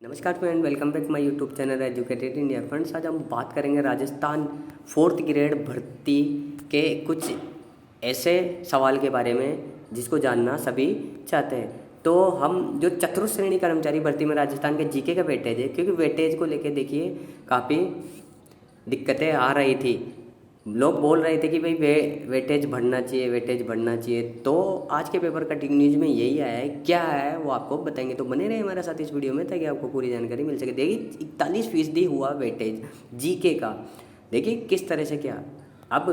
नमस्कार friend, welcome back my YouTube channel educated India. Friends, आज हम बात करेंगे राजस्थान 4th ग्रेड भर्ती के कुछ ऐसे सवाल के बारे में जिसको जानना सभी चाहते हैं। तो हम जो चतुर्थ श्रेणी कर्मचारी भर्ती में राजस्थान के जीके का वेटेज है, क्योंकि वेटेज को लेके देखिए काफ़ी दिक्कतें आ रही थी। लोग बोल रहे थे कि भाई वेटेज बढ़ना चाहिए, वेटेज बढ़ना चाहिए। तो आज के पेपर कटिंग न्यूज़ में यही आया है। क्या है वो आपको बताएंगे, तो बने रहे हमारे साथ इस वीडियो में ताकि आपको पूरी जानकारी मिल सके। देखिए 41% हुआ वेटेज जीके का। देखिए किस तरह से क्या अब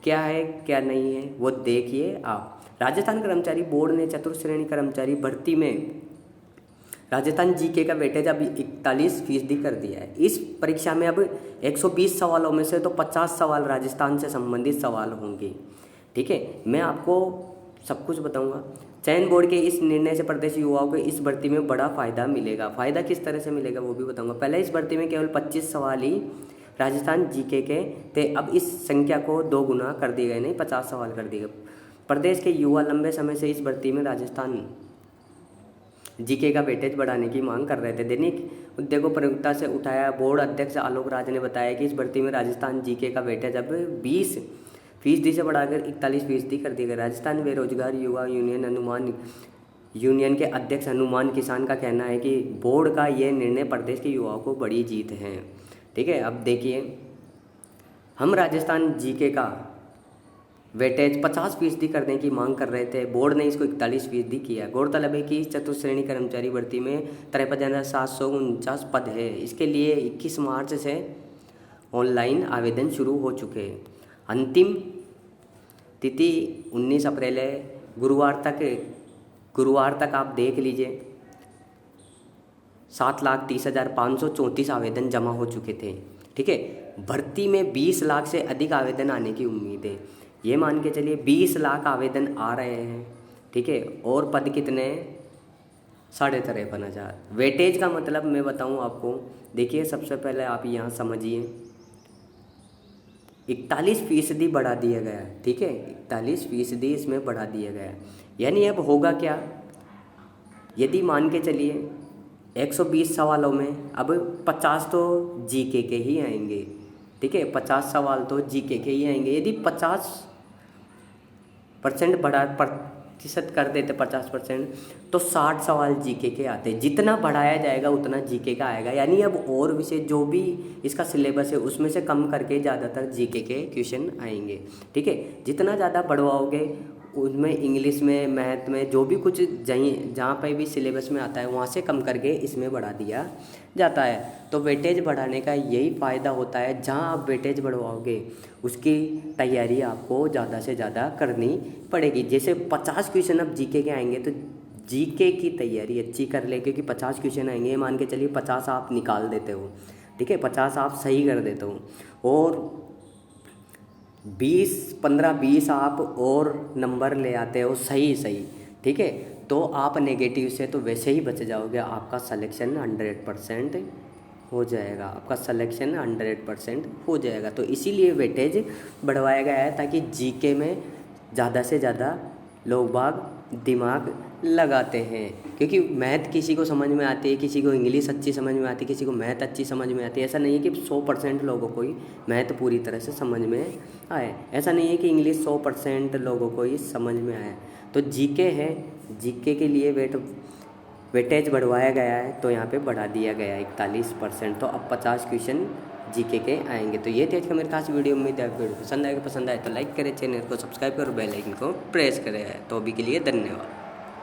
क्या है क्या नहीं है वो देखिए आप। राजस्थान कर्मचारी बोर्ड ने चतुर्थ श्रेणी कर्मचारी भर्ती में राजस्थान जीके का वेटेज अब 41% कर दिया है। इस परीक्षा में अब 120 सवालों में से तो 50 सवाल राजस्थान से संबंधित सवाल होंगे। ठीक है, मैं आपको सब कुछ बताऊंगा। चयन बोर्ड के इस निर्णय से प्रदेश युवाओं को इस भर्ती में बड़ा फ़ायदा मिलेगा। फ़ायदा किस तरह से मिलेगा वो भी बताऊंगा। पहले इस भर्ती में केवल 25 सवाल ही राजस्थान जीके के थे। अब इस संख्या को 2 गुना कर दिए गए, नहीं 50 सवाल कर दिए गए। प्रदेश के युवा लंबे समय से इस भर्ती में राजस्थान जीके का वेटेज बढ़ाने की मांग कर रहे थे। दैनिक मुद्दे को प्रमुखता से उठाया। बोर्ड अध्यक्ष आलोक राज ने बताया कि इस भर्ती में राजस्थान जीके का वेटेज अब 20% से बढ़ाकर 41% कर दिया गया। राजस्थान बेरोजगार युवा यूनियन के अध्यक्ष हनुमान किसान का कहना है कि बोर्ड का ये निर्णय प्रदेश के युवाओं को बड़ी जीत है। ठीक है, अब देखिए हम राजस्थान जीके का वेटेज 50% करने की मांग कर रहे थे। बोर्ड ने इसको 41% किया। गौरतलब है कि चतुर्थ श्रेणी कर्मचारी भर्ती में 53,749 पद है। इसके लिए 21 मार्च से ऑनलाइन आवेदन शुरू हो चुके हैं। अंतिम तिथि 19 अप्रैल है। गुरुवार तक आप देख लीजिए 7,30,534 आवेदन जमा हो चुके थे। ठीक है, भर्ती में 20 लाख से अधिक आवेदन आने की उम्मीद है। ये मान के चलिए 20 लाख आवेदन आ रहे हैं। ठीक है, और पद कितने हैं? 53,500। वेटेज का मतलब मैं बताऊं आपको। देखिए सबसे पहले आप यहाँ समझिए 41% बढ़ा दिया गया है। ठीक है, 41% इसमें बढ़ा दिया गया है। यानी अब होगा क्या, यदि मान के चलिए 120 सवालों में अब 50 तो जीके के ही आएंगे। ठीक है, 50 सवाल तो जीके के ही आएंगे। यदि 50% बढ़ा प्रतिशत कर देते 50%, तो 60 सवाल जीके के आते। जितना बढ़ाया जाएगा उतना जीके का आएगा। यानी अब और विषय जो भी इसका सिलेबस है उसमें से कम करके ज़्यादातर जीके के क्वेश्चन आएंगे। ठीक है, जितना ज़्यादा बढ़वाओगे उनमें इंग्लिश में, मैथ में, जो भी कुछ जहाँ पे भी सिलेबस में आता है वहाँ से कम करके इसमें बढ़ा दिया जाता है। तो वेटेज बढ़ाने का यही फ़ायदा होता है। जहाँ आप वेटेज बढ़वाओगे उसकी तैयारी आपको ज़्यादा से ज़्यादा करनी पड़ेगी। जैसे 50 क्वेश्चन अब जीके के आएंगे तो जीके की तैयारी अच्छी कर ले, क्योंकि 50 क्वेश्चन आएंगे। मान के चलिए 50 आप निकाल देते हो। ठीक है, 50 आप सही कर देते हो और 15-20 आप और नंबर ले आते हो सही। ठीक है, तो आप नेगेटिव से तो वैसे ही बच जाओगे। आपका सिलेक्शन 100% हो जाएगा। आपका सिलेक्शन 100% हो जाएगा। तो इसीलिए वेटेज बढ़वाया गया है ताकि जीके में ज़्यादा से ज़्यादा लोग बाग दिमाग लगाते हैं। क्योंकि मैथ किसी को समझ में आती है, किसी को इंग्लिश अच्छी समझ में आती है, किसी को मैथ अच्छी समझ में आती है। ऐसा नहीं है कि 100% लोगों को ही मैथ पूरी तरह से समझ में आए। ऐसा नहीं है कि इंग्लिश 100% लोगों को ही समझ में आए। तो जीके है, जीके के लिए वेटेज बढ़वाया गया है। तो यहाँ पे बढ़ा दिया गया है 41%। तो अब 50 क्वेश्चन जीके के आएंगे। तो ये थे आज का मेरे खास वीडियो। उम्मीद है वीडियो पसंद आए तो लाइक करें, चैनल को सब्सक्राइब करो, बेल आइकन को प्रेस करें। तो अभी के लिए धन्यवाद।